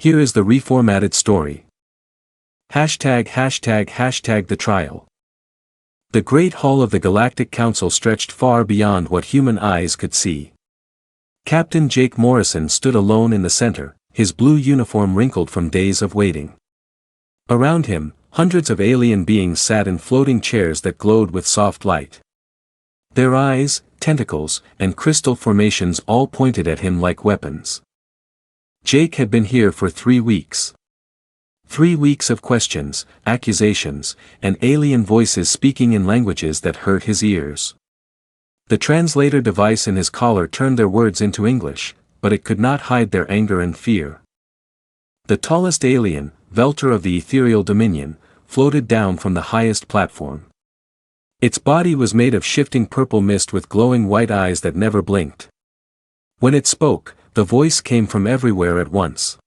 Here is the reformatted story. #### the trial. The great hall of the Galactic Council stretched far beyond what human eyes could see. Captain Jake Morrison stood alone in the center, his blue uniform wrinkled from days of waiting. Around him, hundreds of alien beings sat in floating chairs that glowed with soft light. Their eyes, tentacles, and crystal formations all pointed at him like weapons. Jake had been here for 3 weeks. 3 weeks of questions, accusations, and alien voices speaking in languages that hurt his ears. The translator device in his collar turned their words into English, but it could not hide their anger and fear. The tallest alien, Velter of the Ethereal Dominion, floated down from the highest platform. Its body was made of shifting purple mist with glowing white eyes that never blinked. When it spoke, the voice came from everywhere at once.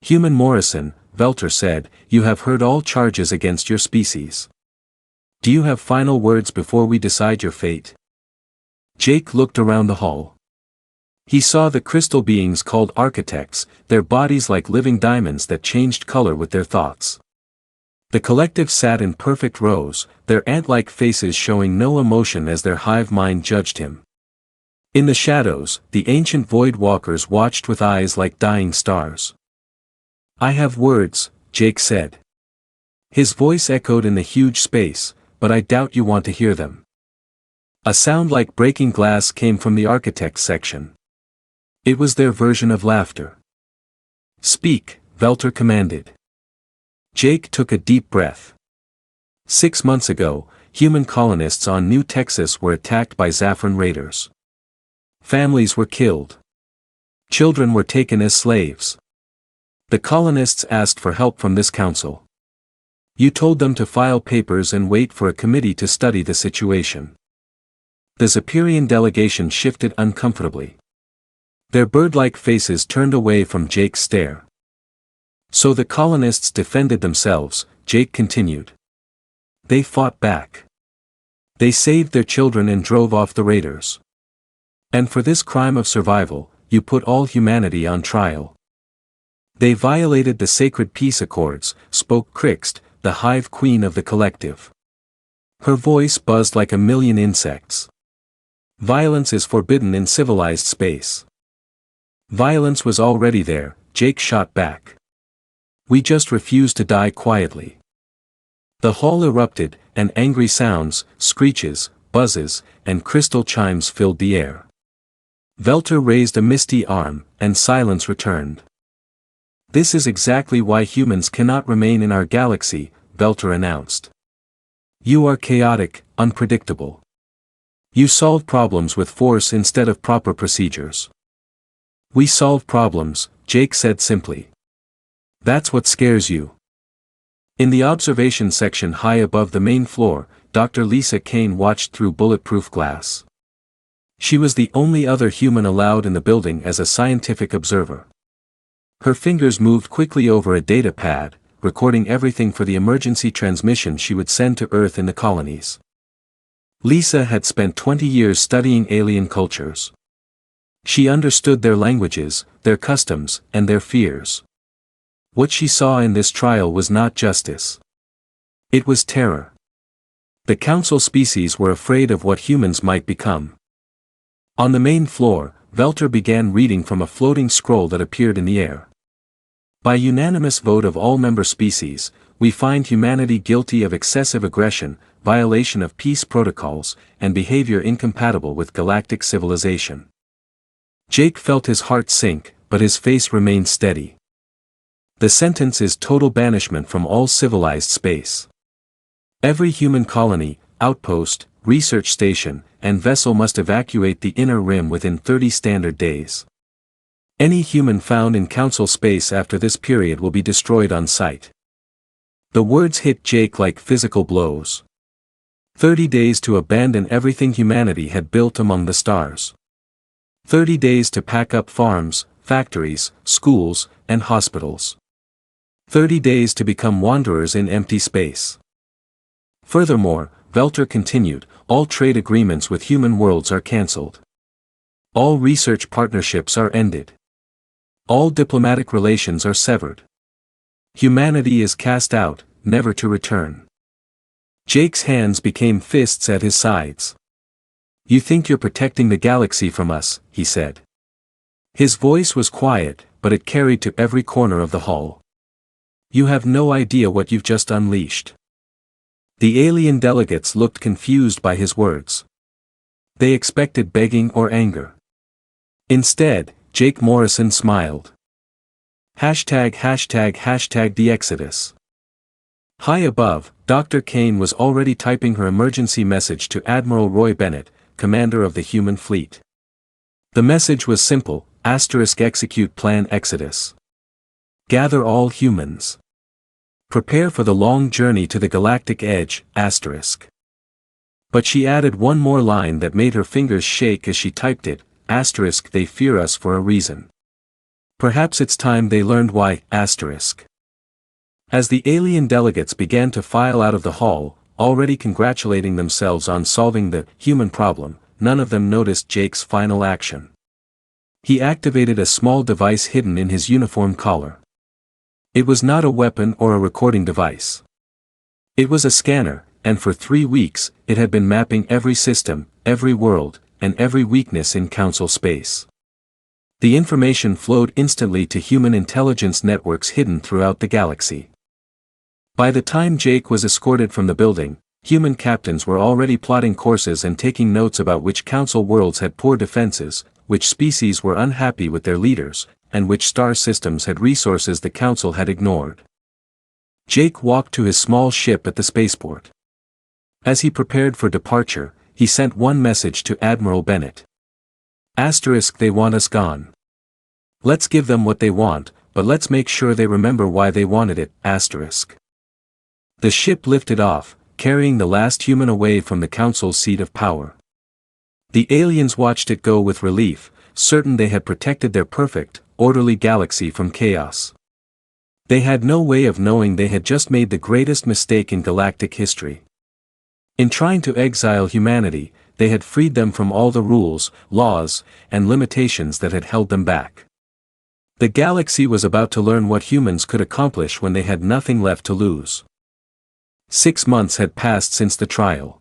"Human Morrison," Velter said, "you have heard all charges against your species. Do you have final words before we decide your fate?" Jake looked around the hall. He saw the crystal beings called architects, their bodies like living diamonds that changed color with their thoughts. The collective sat in perfect rows, their ant-like faces showing no emotion as their hive mind judged him. In the shadows, the ancient void walkers watched with eyes like dying stars. "I have words," Jake said. His voice echoed in the huge space, "but I doubt you want to hear them." A sound like breaking glass came from the architects section. It was their version of laughter. "Speak," Velter commanded. Jake took a deep breath. 6 months ago, human colonists on New Texas were attacked by Zaffron raiders. Families were killed. Children were taken as slaves. The colonists asked for help from this council. You told them to file papers and wait for a committee to study the situation. The Zapperian delegation shifted uncomfortably. Their bird-like faces turned away from Jake's stare. So the colonists defended themselves, Jake continued. They fought back. They saved their children and drove off the raiders. And for this crime of survival, you put all humanity on trial. They violated the sacred peace accords, spoke Krixt, the hive queen of the collective. Her voice buzzed like a million insects. Violence is forbidden in civilized space. Violence was already there, Jake shot back. We just refuse to die quietly. The hall erupted, and angry sounds, screeches, buzzes, and crystal chimes filled the air. Velter raised a misty arm, and silence returned. This is exactly why humans cannot remain in our galaxy, Velter announced. You are chaotic, unpredictable. You solve problems with force instead of proper procedures. We solve problems, Jake said simply. That's what scares you. In the observation section high above the main floor, Dr. Lisa Kane watched through bulletproof glass. She was the only other human allowed in the building as a scientific observer. Her fingers moved quickly over a data pad, recording everything for the emergency transmission she would send to Earth in the colonies. Lisa had spent 20 years studying alien cultures. She understood their languages, their customs, and their fears. What she saw in this trial was not justice. It was terror. The council species were afraid of what humans might become. On the main floor, Velter began reading from a floating scroll that appeared in the air. By unanimous vote of all member species, we find humanity guilty of excessive aggression, violation of peace protocols, and behavior incompatible with galactic civilization. Jake felt his heart sink, but his face remained steady. The sentence is total banishment from all civilized space. Every human colony, outpost, research station, and vessel must evacuate the inner rim within 30 standard days. Any human found in council space after this period will be destroyed on sight. The words hit Jake like physical blows. 30 days to abandon everything humanity had built among the stars. 30 days to pack up farms, factories, schools, and hospitals. 30 days to become wanderers in empty space. Furthermore, Velter continued, all trade agreements with human worlds are cancelled. All research partnerships are ended. All diplomatic relations are severed. Humanity is cast out, never to return. Jake's hands became fists at his sides. You think you're protecting the galaxy from us, he said. His voice was quiet, but it carried to every corner of the hall. You have no idea what you've just unleashed. The alien delegates looked confused by his words. They expected begging or anger. Instead, Jake Morrison smiled. ###the Exodus. High above, Dr. Kane was already typing her emergency message to Admiral Roy Bennett, commander of the human fleet. The message was simple: execute Plan Exodus. Gather all humans. Prepare for the long journey to the galactic edge, *. But she added one more line that made her fingers shake as she typed it, *. They fear us for a reason. Perhaps it's time they learned why, *. As the alien delegates began to file out of the hall, already congratulating themselves on solving the human problem, none of them noticed Jake's final action. He activated a small device hidden in his uniform collar. It was not a weapon or a recording device. It was a scanner, and for 3 weeks, it had been mapping every system, every world, and every weakness in Council space. The information flowed instantly to human intelligence networks hidden throughout the galaxy. By the time Jake was escorted from the building, human captains were already plotting courses and taking notes about which Council worlds had poor defenses, which species were unhappy with their leaders, and which star systems had resources the Council had ignored. Jake walked to his small ship at the spaceport. As he prepared for departure, he sent one message to Admiral Bennett. *, they want us gone. Let's give them what they want, but let's make sure they remember why they wanted it, *. The ship lifted off, carrying the last human away from the Council's seat of power. The aliens watched it go with relief, certain they had protected their perfect, orderly galaxy from chaos. They had no way of knowing they had just made the greatest mistake in galactic history. In trying to exile humanity, they had freed them from all the rules, laws, and limitations that had held them back. The galaxy was about to learn what humans could accomplish when they had nothing left to lose. 6 months had passed since the trial.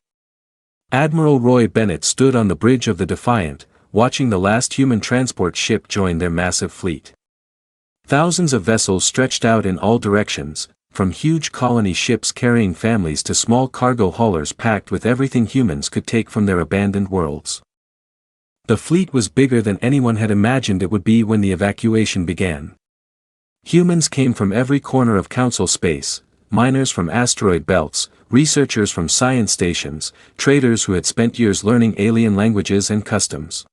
Admiral Roy Bennett stood on the bridge of the Defiant, watching the last human transport ship join their massive fleet. Thousands of vessels stretched out in all directions, from huge colony ships carrying families to small cargo haulers packed with everything humans could take from their abandoned worlds. The fleet was bigger than anyone had imagined it would be when the evacuation began. Humans came from every corner of Council space, miners from asteroid belts, researchers from science stations, traders who had spent years learning alien languages and customs.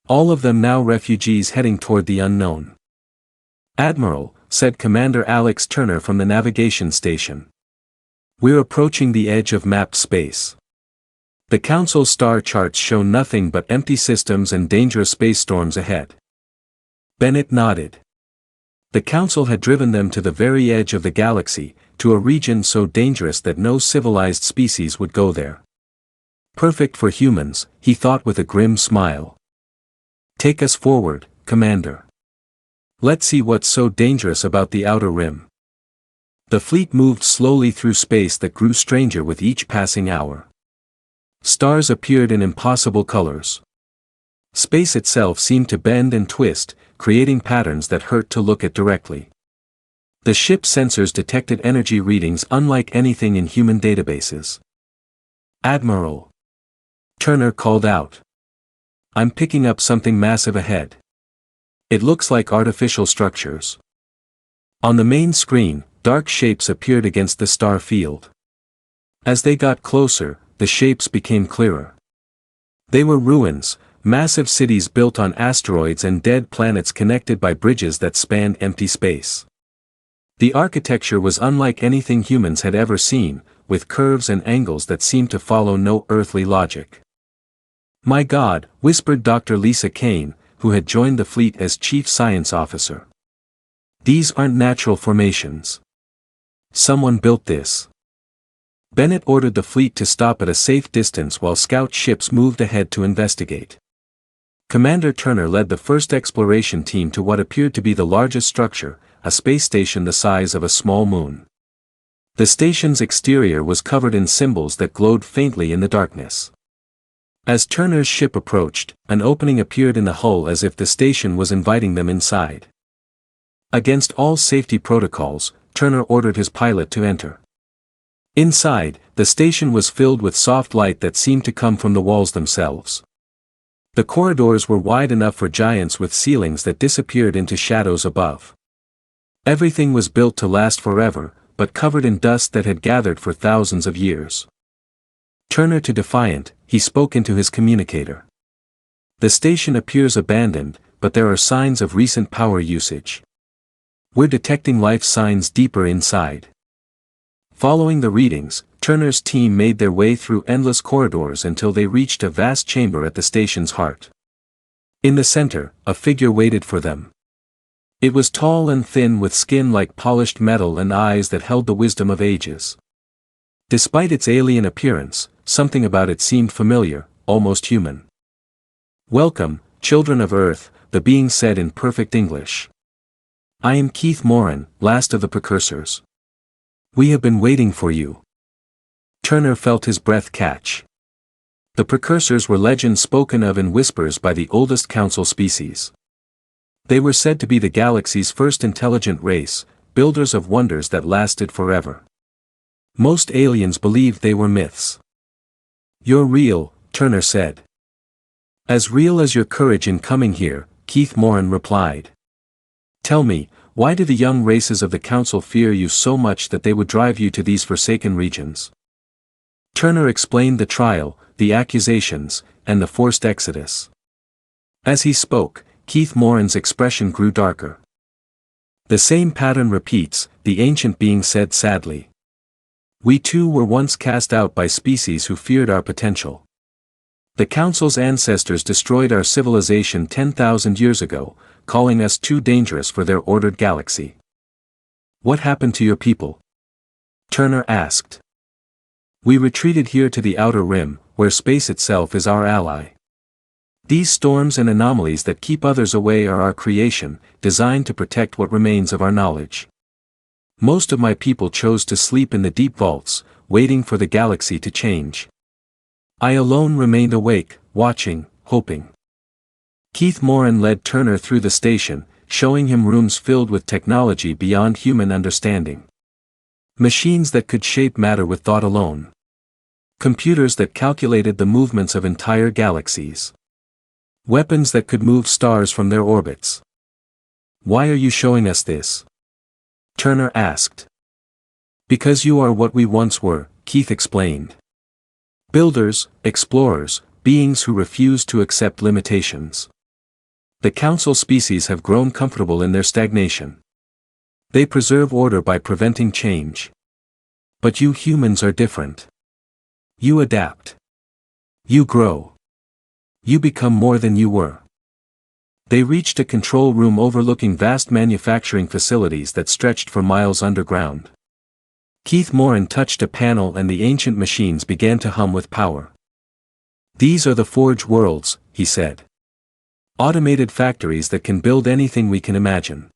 All of them now refugees heading toward the unknown. "Admiral," said Commander Alex Turner from the navigation station. "We're approaching the edge of mapped space. The Council's star charts show nothing but empty systems and dangerous space storms ahead." Bennett nodded. The Council had driven them to the very edge of the galaxy, to a region so dangerous that no civilized species would go there. Perfect for humans, he thought with a grim smile. "Take us forward, Commander. Let's see what's so dangerous about the outer rim." The fleet moved slowly through space that grew stranger with each passing hour. Stars appeared in impossible colors. Space itself seemed to bend and twist, creating patterns that hurt to look at directly. The ship's sensors detected energy readings unlike anything in human databases. "Admiral," Turner called out. "I'm picking up something massive ahead. It looks like artificial structures." On the main screen, dark shapes appeared against the star field. As they got closer, the shapes became clearer. They were ruins, massive cities built on asteroids and dead planets connected by bridges that spanned empty space. The architecture was unlike anything humans had ever seen, with curves and angles that seemed to follow no earthly logic. "My God," whispered Dr. Lisa Kane, who had joined the fleet as Chief Science Officer. "These aren't natural formations. Someone built this." Bennett ordered the fleet to stop at a safe distance while scout ships moved ahead to investigate. Commander Turner led the first exploration team to what appeared to be the largest structure, a space station the size of a small moon. The station's exterior was covered in symbols that glowed faintly in the darkness. As Turner's ship approached, an opening appeared in the hull as if the station was inviting them inside. Against all safety protocols, Turner ordered his pilot to enter. Inside, the station was filled with soft light that seemed to come from the walls themselves. The corridors were wide enough for giants with ceilings that disappeared into shadows above. Everything was built to last forever, but covered in dust that had gathered for thousands of years. Turner to Defiant, he spoke into his communicator. The station appears abandoned, but there are signs of recent power usage. We're detecting life signs deeper inside. Following the readings, Turner's team made their way through endless corridors until they reached a vast chamber at the station's heart. In the center, a figure waited for them. It was tall and thin with skin like polished metal and eyes that held the wisdom of ages. Despite its alien appearance, something about it seemed familiar, almost human. "Welcome, children of Earth," the being said in perfect English. "I am Keith Moran, last of the precursors. We have been waiting for you." Turner felt his breath catch. The precursors were legends spoken of in whispers by the oldest council species. They were said to be the galaxy's first intelligent race, builders of wonders that lasted forever. Most aliens believed they were myths. "You're real," Turner said. "As real as your courage in coming here," Keith Moran replied. "Tell me, why do the young races of the Council fear you so much that they would drive you to these forsaken regions?" Turner explained the trial, the accusations, and the forced exodus. As he spoke, Keith Moran's expression grew darker. "The same pattern repeats," the ancient being said sadly. "We too were once cast out by species who feared our potential. The Council's ancestors destroyed our civilization 10,000 years ago, calling us too dangerous for their ordered galaxy." "What happened to your people?" Turner asked. "We retreated here to the outer rim, where space itself is our ally. These storms and anomalies that keep others away are our creation, designed to protect what remains of our knowledge. Most of my people chose to sleep in the deep vaults, waiting for the galaxy to change. I alone remained awake, watching, hoping." Keith Moran led Turner through the station, showing him rooms filled with technology beyond human understanding. Machines that could shape matter with thought alone. Computers that calculated the movements of entire galaxies. Weapons that could move stars from their orbits. "Why are you showing us this?" Turner asked. "Because you are what we once were," Keith explained. "Builders, explorers, beings who refuse to accept limitations. The Council species have grown comfortable in their stagnation. They preserve order by preventing change. But you humans are different. You adapt. You grow. You become more than you were." They reached a control room overlooking vast manufacturing facilities that stretched for miles underground. Keith Moran touched a panel and the ancient machines began to hum with power. "These are the Forge worlds," he said. "Automated factories that can build anything we can imagine.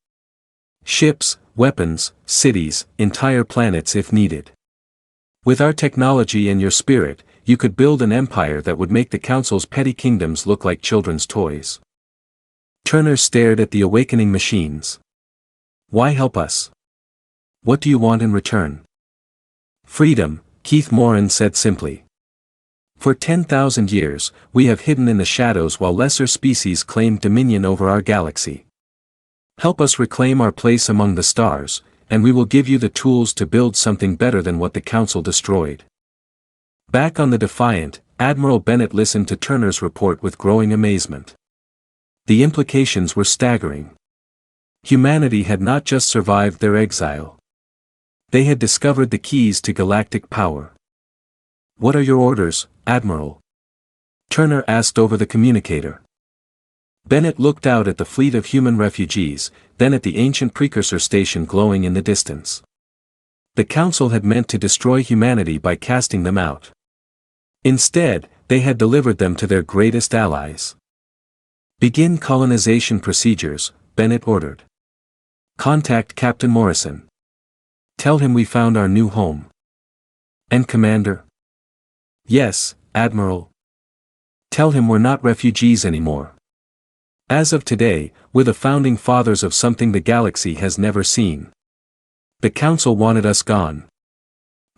Ships, weapons, cities, entire planets if needed. With our technology and your spirit, you could build an empire that would make the Council's petty kingdoms look like children's toys." Turner stared at the awakening machines. "Why help us? What do you want in return?" "Freedom," Keith Moran said simply. "For 10,000 years, we have hidden in the shadows while lesser species claimed dominion over our galaxy. Help us reclaim our place among the stars, and we will give you the tools to build something better than what the Council destroyed." Back on the Defiant, Admiral Bennett listened to Turner's report with growing amazement. The implications were staggering. Humanity had not just survived their exile. They had discovered the keys to galactic power. "What are your orders, Admiral?" Turner asked over the communicator. Bennett looked out at the fleet of human refugees, then at the ancient precursor station glowing in the distance. The Council had meant to destroy humanity by casting them out. Instead, they had delivered them to their greatest allies. Begin colonization procedures, Bennett ordered. Contact Captain Morrison. Tell him we found our new home. And Commander? Yes, Admiral. Tell him we're not refugees anymore. As of today, we're the founding fathers of something the galaxy has never seen. The Council wanted us gone.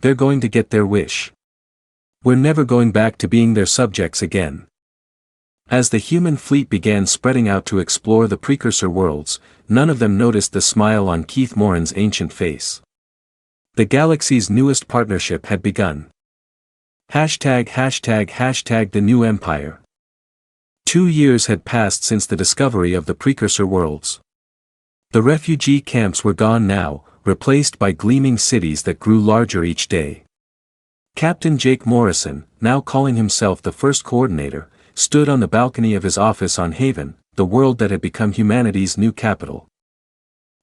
They're going to get their wish. We're never going back to being their subjects again. As the human fleet began spreading out to explore the precursor worlds, none of them noticed the smile on Keith Moran's ancient face. The galaxy's newest partnership had begun. #### the new empire. 2 years had passed since the discovery of the precursor worlds. The refugee camps were gone now, replaced by gleaming cities that grew larger each day. Captain Jake Morrison, now calling himself the first coordinator, stood on the balcony of his office on Haven, the world that had become humanity's new capital.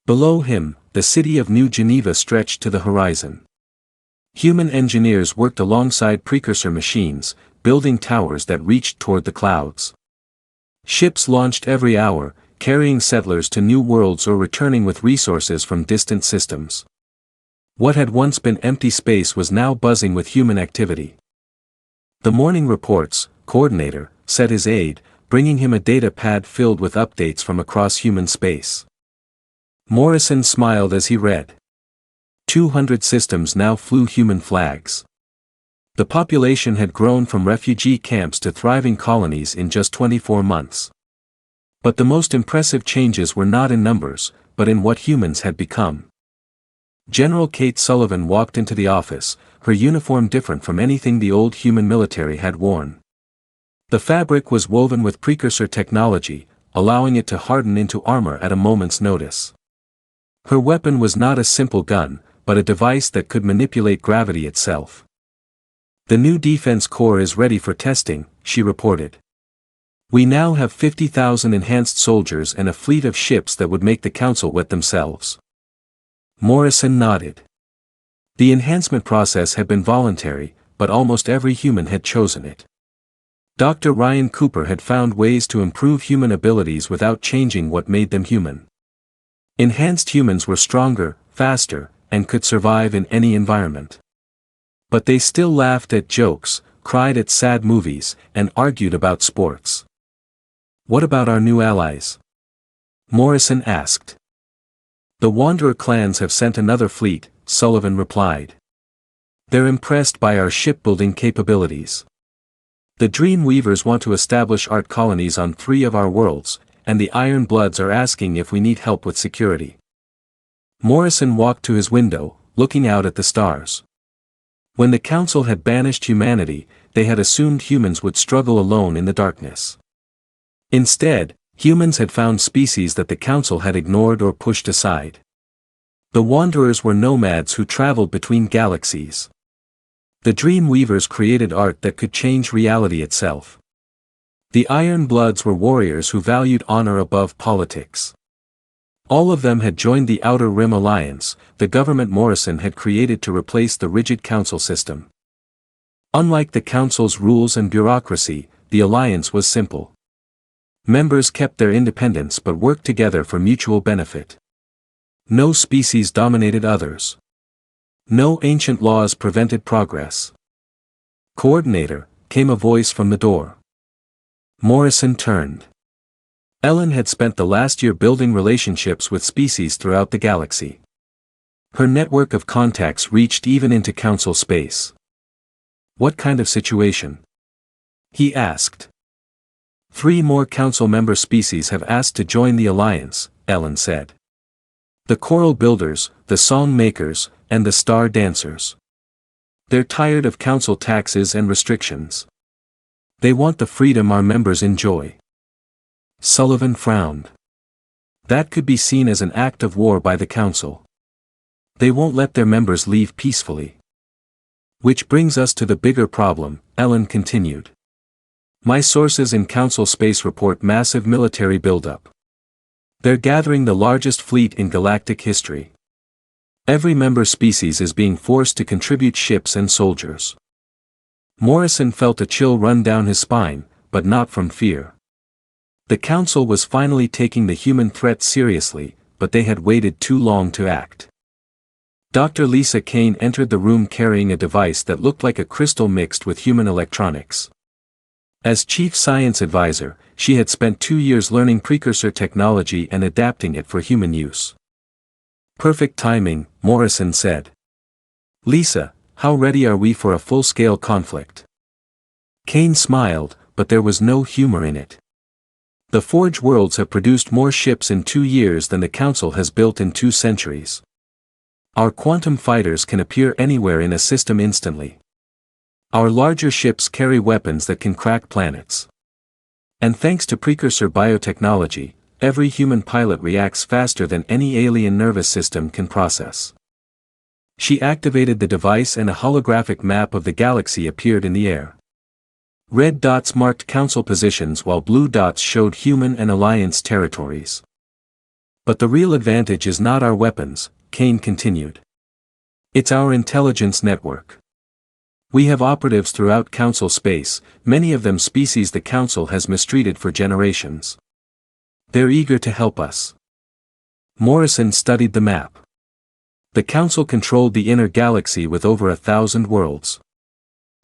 Below him, the city of New Geneva stretched to the horizon. Human engineers worked alongside precursor machines, building towers that reached toward the clouds. Ships launched every hour, carrying settlers to new worlds or returning with resources from distant systems. What had once been empty space was now buzzing with human activity. The morning reports, Coordinator, said his aide, bringing him a data pad filled with updates from across human space. Morrison smiled as he read. 200 systems now flew human flags. The population had grown from refugee camps to thriving colonies in just 24 months. But the most impressive changes were not in numbers, but in what humans had become. General Kate Sullivan walked into the office, her uniform different from anything the old human military had worn. The fabric was woven with precursor technology, allowing it to harden into armor at a moment's notice. Her weapon was not a simple gun, but a device that could manipulate gravity itself. The new defense core is ready for testing, she reported. We now have 50,000 enhanced soldiers and a fleet of ships that would make the Council wet themselves. Morrison nodded. The enhancement process had been voluntary, but almost every human had chosen it. Dr. Ryan Cooper had found ways to improve human abilities without changing what made them human. Enhanced humans were stronger, faster, and could survive in any environment. But they still laughed at jokes, cried at sad movies, and argued about sports. What about our new allies? Morrison asked. The Wanderer clans have sent another fleet, Sullivan replied. They're impressed by our shipbuilding capabilities. The Dream Weavers want to establish art colonies on 3 of our worlds, and the Iron Bloods are asking if we need help with security. Morrison walked to his window, looking out at the stars. When the Council had banished humanity, they had assumed humans would struggle alone in the darkness. Instead, humans had found species that the Council had ignored or pushed aside. The Wanderers were nomads who traveled between galaxies. The Dream Weavers created art that could change reality itself. The Iron Bloods were warriors who valued honor above politics. All of them had joined the Outer Rim Alliance, the government Morrison had created to replace the rigid Council system. Unlike the Council's rules and bureaucracy, the alliance was simple. Members kept their independence but worked together for mutual benefit. No species dominated others. No ancient laws prevented progress. Coordinator, came a voice from the door. Morrison turned. Ellen had spent the last year building relationships with species throughout the galaxy. Her network of contacts reached even into Council space. What kind of situation? He asked. 3 more Council member species have asked to join the Alliance, Ellen said. The Coral Builders, the Song Makers, and the Star Dancers. They're tired of Council taxes and restrictions. They want the freedom our members enjoy. Sullivan frowned. That could be seen as an act of war by the Council. They won't let their members leave peacefully. Which brings us to the bigger problem, Ellen continued. My sources in Council space report massive military buildup. They're gathering the largest fleet in galactic history. Every member species is being forced to contribute ships and soldiers. Morrison felt a chill run down his spine, but not from fear. The council was finally taking the human threat seriously, but they had waited too long to act. Dr. Lisa Kane entered the room carrying a device that looked like a crystal mixed with human electronics. As chief science advisor, she had spent 2 years learning precursor technology and adapting it for human use. Perfect timing, Morrison said. Lisa, how ready are we for a full-scale conflict? Kane smiled, but there was no humor in it. The Forge worlds have produced more ships in 2 years than the Council has built in 2 centuries. Our quantum fighters can appear anywhere in a system instantly. Our larger ships carry weapons that can crack planets. And thanks to precursor biotechnology, every human pilot reacts faster than any alien nervous system can process. She activated the device and a holographic map of the galaxy appeared in the air. Red dots marked Council positions while blue dots showed human and alliance territories. But the real advantage is not our weapons, Kane continued. It's our intelligence network. We have operatives throughout Council space, many of them species the Council has mistreated for generations. They're eager to help us. Morrison studied the map. The Council controlled the inner galaxy with over 1,000 worlds.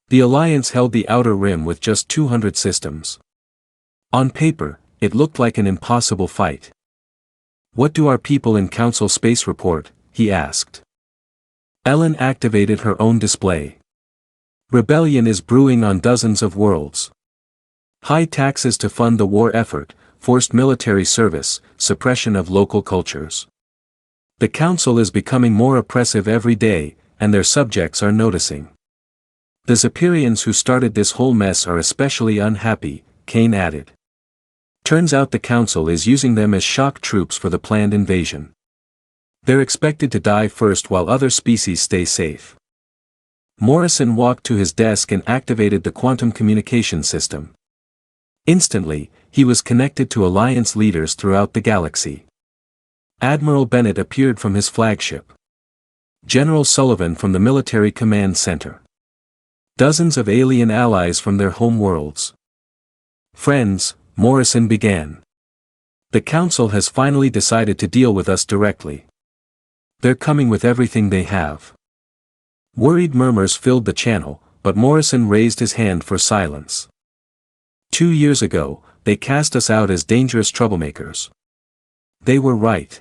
The Alliance held the outer rim with just 200 systems. On paper, it looked like an impossible fight. What do our people in Council space report? He asked. Ellen activated her own display. Rebellion is brewing on dozens of worlds. High taxes to fund the war effort, forced military service, suppression of local cultures. The Council is becoming more oppressive every day, and their subjects are noticing. The Zephyrians who started this whole mess are especially unhappy, Kane added. Turns out the Council is using them as shock troops for the planned invasion. They're expected to die first while other species stay safe. Morrison walked to his desk and activated the quantum communication system. Instantly, he was connected to Alliance leaders throughout the galaxy. Admiral Bennett appeared from his flagship. General Sullivan from the Military Command Center. Dozens of alien allies from their home worlds. Friends, Morrison began. The Council has finally decided to deal with us directly. They're coming with everything they have. Worried murmurs filled the channel, but Morrison raised his hand for silence. 2 years ago, they cast us out as dangerous troublemakers. They were right.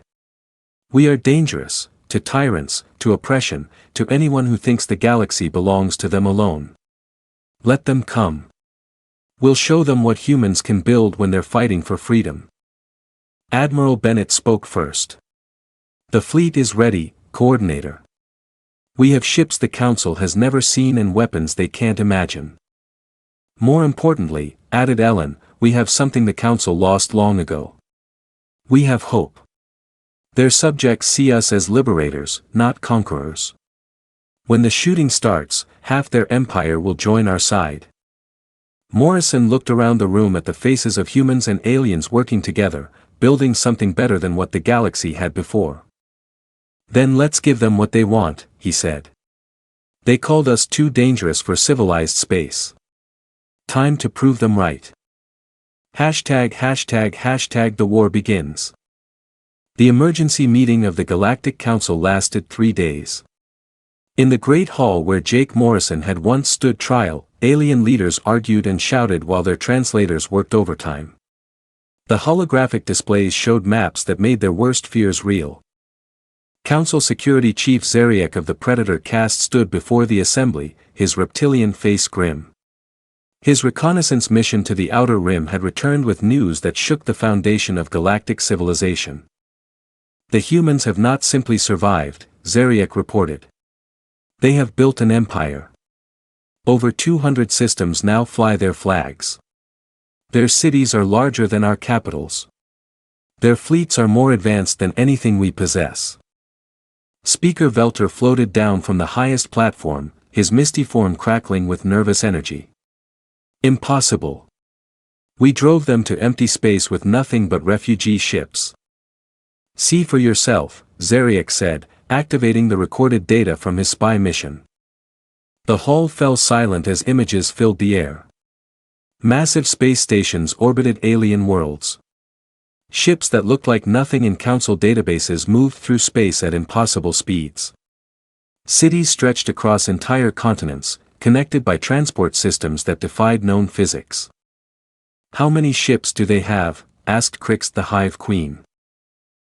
We are dangerous, to tyrants, to oppression, to anyone who thinks the galaxy belongs to them alone. Let them come. We'll show them what humans can build when they're fighting for freedom. Admiral Bennett spoke first. The fleet is ready, Coordinator. We have ships the Council has never seen and weapons they can't imagine. More importantly, added Ellen, we have something the Council lost long ago. We have hope. Their subjects see us as liberators, not conquerors. When the shooting starts, half their empire will join our side. Morrison looked around the room at the faces of humans and aliens working together, building something better than what the galaxy had before. Then let's give them what they want, he said. They called us too dangerous for civilized space. Time to prove them right. #### The war begins. The emergency meeting of the Galactic Council lasted 3 days. In the Great Hall where Jake Morrison had once stood trial, alien leaders argued and shouted while their translators worked overtime. The holographic displays showed maps that made their worst fears real. Council Security Chief Zeriak of the Predator caste stood before the assembly, his reptilian face grim. His reconnaissance mission to the Outer Rim had returned with news that shook the foundation of galactic civilization. The humans have not simply survived, Zeriak reported. They have built an empire. Over 200 systems now fly their flags. Their cities are larger than our capitals. Their fleets are more advanced than anything we possess. Speaker Velter floated down from the highest platform, his misty form crackling with nervous energy. Impossible. We drove them to empty space with nothing but refugee ships. See for yourself, Zeriak said, activating the recorded data from his spy mission. The hall fell silent as images filled the air. Massive space stations orbited alien worlds. Ships that looked like nothing in Council databases moved through space at impossible speeds. Cities stretched across entire continents, connected by transport systems that defied known physics. "How many ships do they have?" asked Crix the Hive Queen.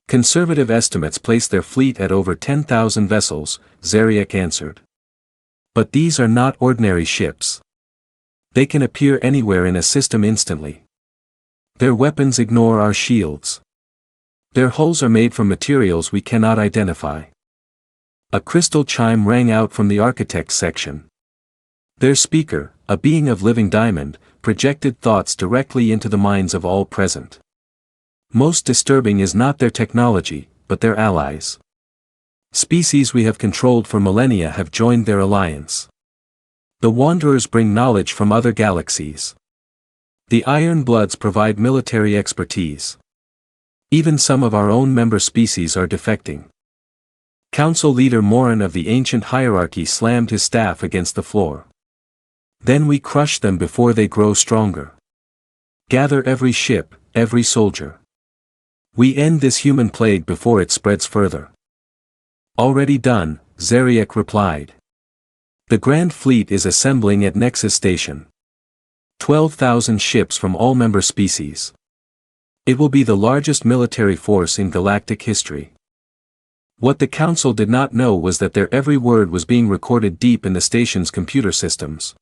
"Conservative estimates place their fleet at over 10,000 vessels," Zariak answered. "But these are not ordinary ships. They can appear anywhere in a system instantly. Their weapons ignore our shields. Their hulls are made from materials we cannot identify." A crystal chime rang out from the architects section. Their speaker, a being of living diamond, projected thoughts directly into the minds of all present. Most disturbing is not their technology, but their allies. Species we have controlled for millennia have joined their alliance. The Wanderers bring knowledge from other galaxies. The Iron Bloods provide military expertise. Even some of our own member species are defecting. Council leader Morin of the ancient hierarchy slammed his staff against the floor. "Then we crush them before they grow stronger. Gather every ship, every soldier. We end this human plague before it spreads further." "Already done," Zariak replied. "The Grand Fleet is assembling at Nexus Station. 12,000 ships from all member species. It will be the largest military force in galactic history." What the Council did not know was that their every word was being recorded deep in the station's computer systems.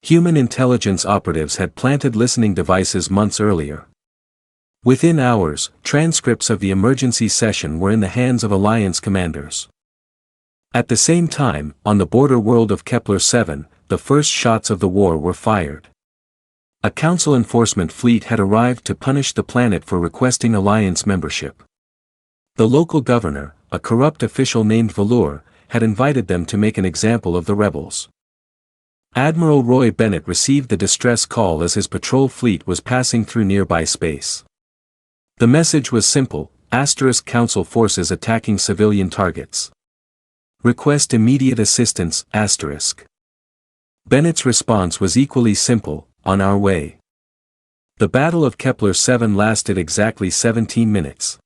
Human intelligence operatives had planted listening devices months earlier. Within hours, transcripts of the emergency session were in the hands of Alliance commanders. At the same time, on the border world of Kepler-7, the first shots of the war were fired. A Council enforcement fleet had arrived to punish the planet for requesting Alliance membership. The local governor, a corrupt official named Velour, had invited them to make an example of the rebels. Admiral Roy Bennett received the distress call as his patrol fleet was passing through nearby space. The message was simple: Council forces attacking civilian targets. Request immediate assistance, *. Bennett's response was equally simple: on our way. The Battle of Kepler-7 lasted exactly 17 minutes.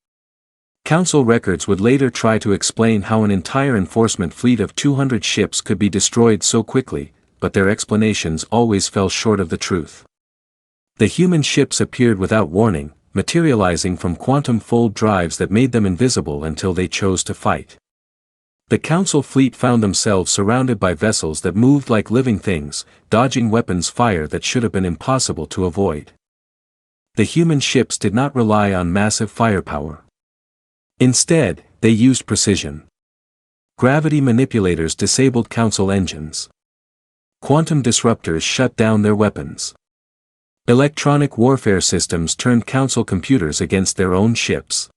Council records would later try to explain how an entire enforcement fleet of 200 ships could be destroyed so quickly, but their explanations always fell short of the truth. The human ships appeared without warning, materializing from quantum fold drives that made them invisible until they chose to fight. The Council fleet found themselves surrounded by vessels that moved like living things, dodging weapons fire that should have been impossible to avoid. The human ships did not rely on massive firepower. Instead, they used precision. Gravity manipulators disabled Council engines. Quantum disruptors shut down their weapons. Electronic warfare systems turned Council computers against their own ships.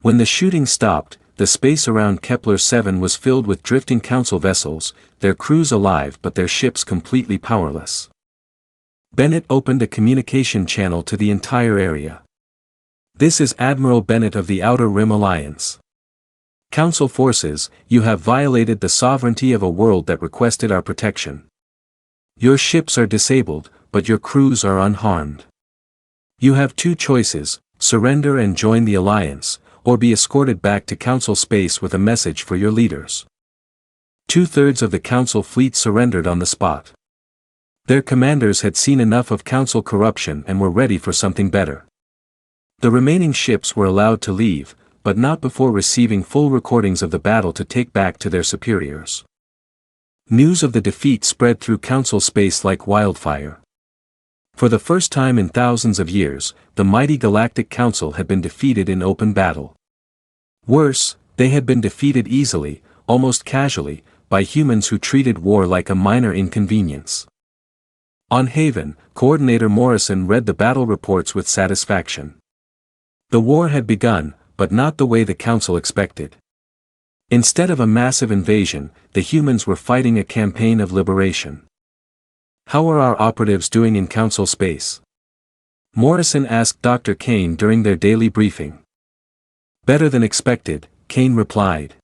When the shooting stopped, the space around Kepler-7 was filled with drifting Council vessels, their crews alive but their ships completely powerless. Bennett opened a communication channel to the entire area. "This is Admiral Bennett of the Outer Rim Alliance. Council forces, you have violated the sovereignty of a world that requested our protection. Your ships are disabled, but your crews are unharmed. You have two choices: surrender and join the Alliance, or be escorted back to Council space with a message for your leaders." 2/3 of the Council fleet surrendered on the spot. Their commanders had seen enough of Council corruption and were ready for something better. The remaining ships were allowed to leave, but not before receiving full recordings of the battle to take back to their superiors. News of the defeat spread through Council space like wildfire. For the first time in thousands of years, the mighty Galactic Council had been defeated in open battle. Worse, they had been defeated easily, almost casually, by humans who treated war like a minor inconvenience. On Haven, Coordinator Morrison read the battle reports with satisfaction. The war had begun, but not the way the Council expected. Instead of a massive invasion, the humans were fighting a campaign of liberation. "How are our operatives doing in Council space?" Morrison asked Dr. Kane during their daily briefing. "Better than expected," Kane replied.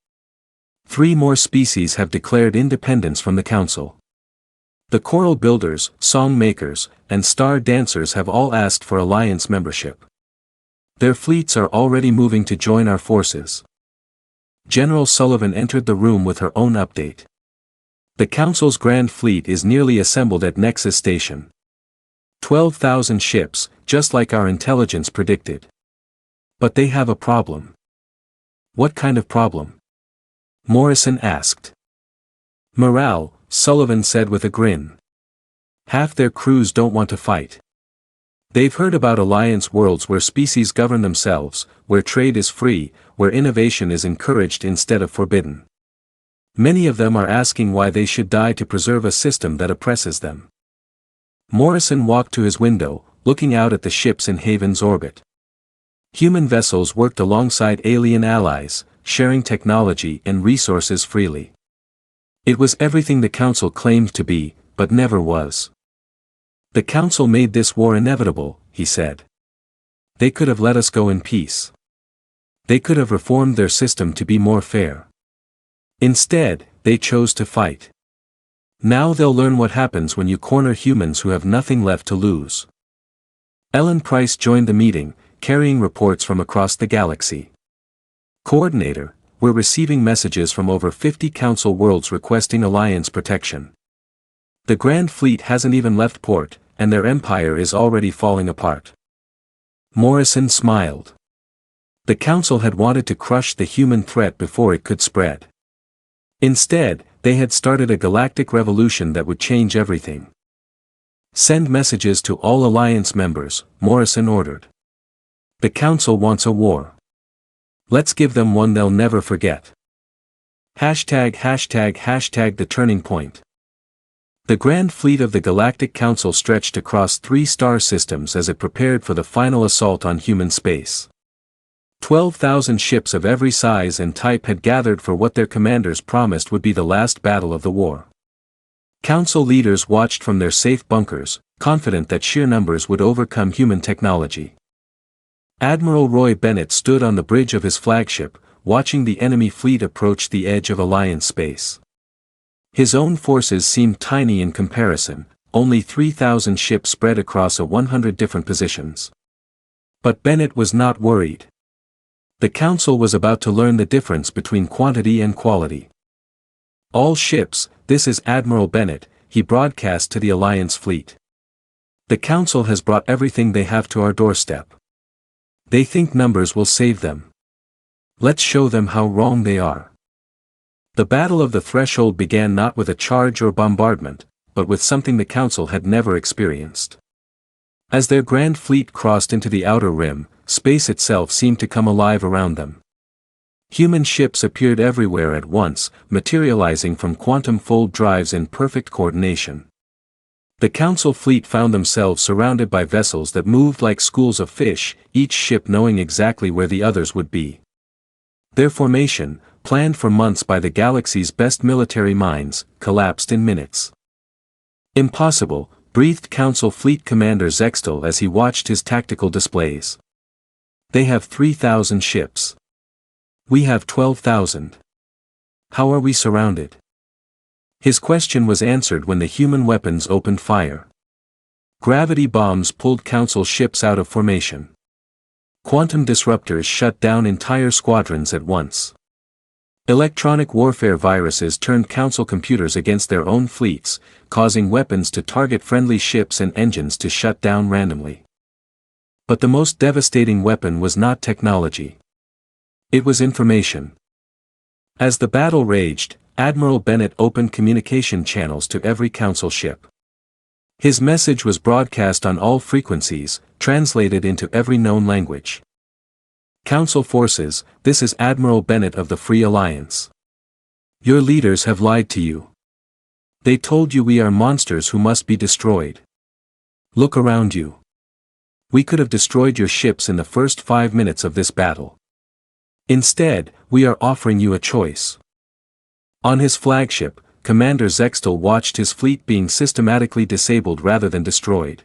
3 more species have declared independence from the Council. The Coral Builders, Song Makers, and Star Dancers have all asked for Alliance membership. Their fleets are already moving to join our forces. General Sullivan entered the room with her own update. The Council's Grand Fleet is nearly assembled at Nexus Station. 12,000 ships, just like our intelligence predicted. But they have a problem. What kind of problem? Morrison asked. Morale, Sullivan said with a grin. Half their crews don't want to fight. They've heard about Alliance worlds where species govern themselves, where trade is free, where innovation is encouraged instead of forbidden. Many of them are asking why they should die to preserve a system that oppresses them. Morrison walked to his window, looking out at the ships in Haven's orbit. Human vessels worked alongside alien allies, sharing technology and resources freely. It was everything the Council claimed to be, but never was. The Council made this war inevitable, he said. They could have let us go in peace. They could have reformed their system to be more fair. Instead, they chose to fight. Now they'll learn what happens when you corner humans who have nothing left to lose. Ellen Price joined the meeting, carrying reports from across the galaxy. Coordinator, we're receiving messages from over 50 Council worlds requesting Alliance protection. The Grand Fleet hasn't even left port, and their empire is already falling apart. Morrison smiled. The Council had wanted to crush the human threat before it could spread. Instead, they had started a galactic revolution that would change everything. Send messages to all Alliance members, Morrison ordered. The Council wants a war. Let's give them one they'll never forget. ###the turning point. The Grand Fleet of the Galactic Council stretched across 3 star systems as it prepared for the final assault on human space. 12,000 ships of every size and type had gathered for what their commanders promised would be the last battle of the war. Council leaders watched from their safe bunkers, confident that sheer numbers would overcome human technology. Admiral Roy Bennett stood on the bridge of his flagship, watching the enemy fleet approach the edge of Alliance space. His own forces seemed tiny in comparison, only 3,000 ships spread across 100 different positions. But Bennett was not worried. The Council was about to learn the difference between quantity and quality. All ships, this is Admiral Bennett, he broadcast to the Alliance fleet. The Council has brought everything they have to our doorstep. They think numbers will save them. Let's show them how wrong they are. The Battle of the Threshold began not with a charge or bombardment, but with something the Council had never experienced. As their Grand Fleet crossed into the outer rim, space itself seemed to come alive around them. Human ships appeared everywhere at once, materializing from quantum fold drives in perfect coordination. The Council fleet found themselves surrounded by vessels that moved like schools of fish, each ship knowing exactly where the others would be. Their formation, planned for months by the galaxy's best military minds, collapsed in minutes. Impossible, breathed Council Fleet Commander Zextel as he watched his tactical displays. They have 3,000 ships. We have 12,000. How are we surrounded? His question was answered when the human weapons opened fire. Gravity bombs pulled Council ships out of formation. Quantum disruptors shut down entire squadrons at once. Electronic warfare viruses turned Council computers against their own fleets, causing weapons to target friendly ships and engines to shut down randomly. But the most devastating weapon was not technology. It was information. As the battle raged, Admiral Bennett opened communication channels to every Council ship. His message was broadcast on all frequencies, translated into every known language. Council forces, this is Admiral Bennett of the Free Alliance. Your leaders have lied to you. They told you we are monsters who must be destroyed. Look around you. We could have destroyed your ships in the first 5 minutes of this battle. Instead, we are offering you a choice. On his flagship, Commander Zextel watched his fleet being systematically disabled rather than destroyed.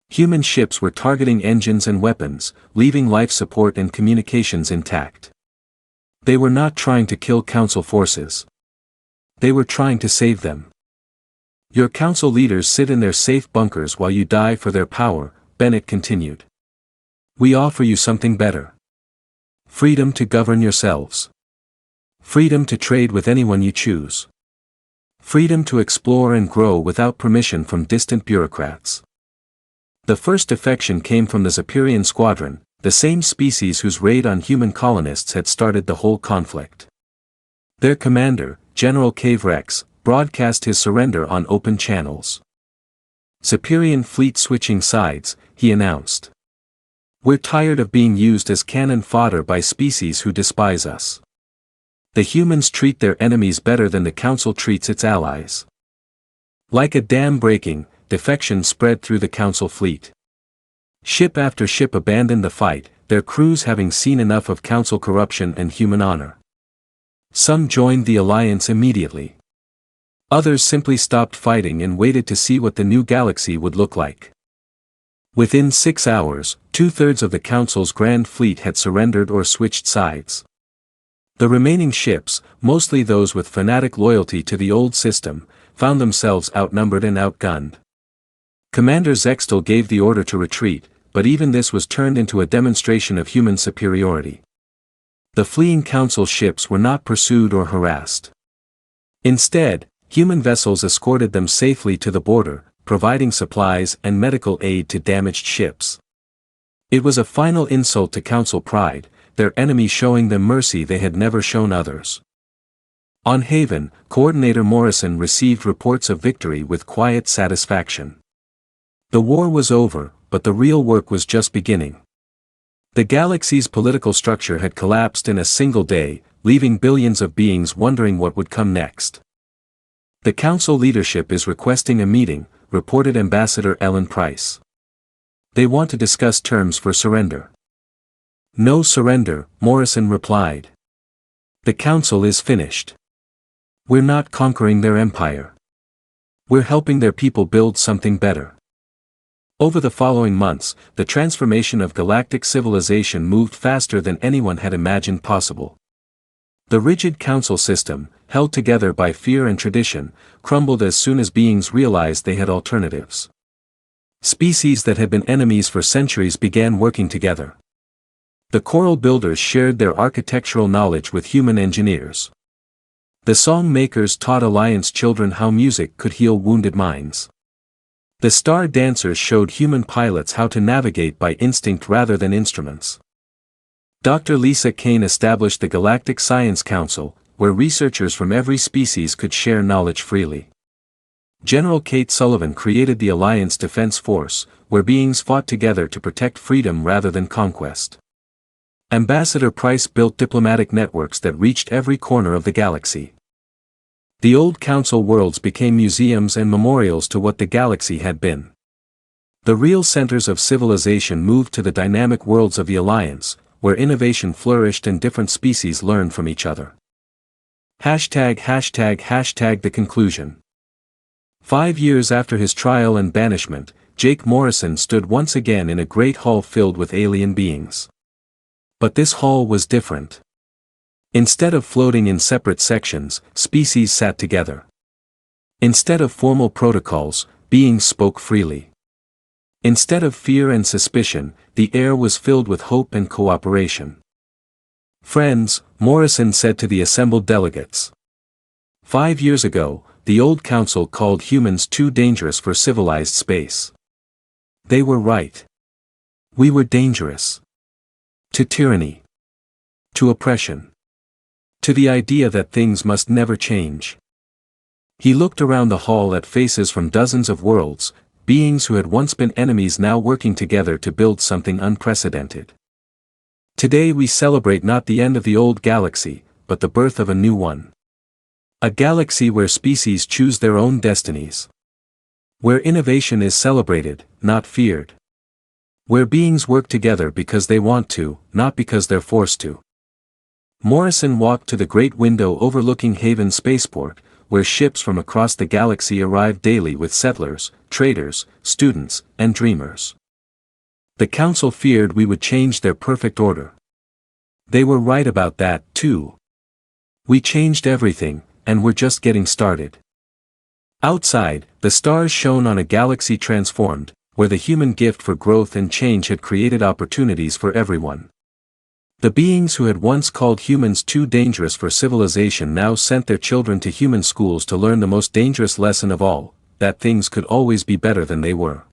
Human ships were targeting engines and weapons, leaving life support and communications intact. They were not trying to kill Council forces. They were trying to save them. Your council leaders sit in their safe bunkers while you die for their power, Bennett continued. We offer you something better. Freedom to govern yourselves. Freedom to trade with anyone you choose. Freedom to explore and grow without permission from distant bureaucrats. The first defection came from the Zephyrian Squadron, the same species whose raid on human colonists had started the whole conflict. Their commander, General Cave Rex, broadcast his surrender on open channels. Zephyrian fleet switching sides, he announced. We're tired of being used as cannon fodder by species who despise us. The humans treat their enemies better than the Council treats its allies. Like a dam breaking, defection spread through the Council fleet. Ship after ship abandoned the fight, their crews having seen enough of Council corruption and human honor. Some joined the alliance immediately. Others simply stopped fighting and waited to see what the new galaxy would look like. Within 6 hours, 2/3 of the Council's Grand Fleet had surrendered or switched sides. The remaining ships, mostly those with fanatic loyalty to the old system, found themselves outnumbered and outgunned. Commander Zextal gave the order to retreat, but even this was turned into a demonstration of human superiority. The fleeing Council ships were not pursued or harassed. Instead, human vessels escorted them safely to the border, providing supplies and medical aid to damaged ships. It was a final insult to Council pride, their enemy showing them mercy they had never shown others. On Haven, Coordinator Morrison received reports of victory with quiet satisfaction. The war was over, but the real work was just beginning. The galaxy's political structure had collapsed in a single day, leaving billions of beings wondering what would come next. The Council leadership is requesting a meeting, reported Ambassador Ellen Price. They want to discuss terms for surrender. No surrender, Morrison replied. The Council is finished. We're not conquering their empire. We're helping their people build something better. Over the following months, the transformation of galactic civilization moved faster than anyone had imagined possible. The rigid Council system, held together by fear and tradition, crumbled as soon as beings realized they had alternatives. Species that had been enemies for centuries began working together. The Coral Builders shared their architectural knowledge with human engineers. The Song Makers taught Alliance children how music could heal wounded minds. The Star Dancers showed human pilots how to navigate by instinct rather than instruments. Dr. Lisa Kane established the Galactic Science Council, where researchers from every species could share knowledge freely. General Kate Sullivan created the Alliance Defense Force, where beings fought together to protect freedom rather than conquest. Ambassador Price built diplomatic networks that reached every corner of the galaxy. The old Council worlds became museums and memorials to what the galaxy had been. The real centers of civilization moved to the dynamic worlds of the Alliance, where innovation flourished and different species learned from each other. ####The conclusion. 5 years after his trial and banishment, Jake Morrison stood once again in a great hall filled with alien beings. But this hall was different. Instead of floating in separate sections, species sat together. Instead of formal protocols, beings spoke freely. Instead of fear and suspicion, the air was filled with hope and cooperation. Friends, Morrison said to the assembled delegates. 5 years ago, the old Council called humans too dangerous for civilized space. They were right. We were dangerous. To tyranny. To oppression. To the idea that things must never change. He looked around the hall at faces from dozens of worlds, beings who had once been enemies now working together to build something unprecedented. Today we celebrate not the end of the old galaxy, but the birth of a new one. A galaxy where species choose their own destinies. Where innovation is celebrated, not feared. Where beings work together because they want to, not because they're forced to. Morrison walked to the great window overlooking Haven Spaceport, where ships from across the galaxy arrived daily with settlers, traders, students, and dreamers. The Council feared we would change their perfect order. They were right about that, too. We changed everything, and we're just getting started. Outside, the stars shone on a galaxy transformed, where the human gift for growth and change had created opportunities for everyone. The beings who had once called humans too dangerous for civilization now sent their children to human schools to learn the most dangerous lesson of all, that things could always be better than they were.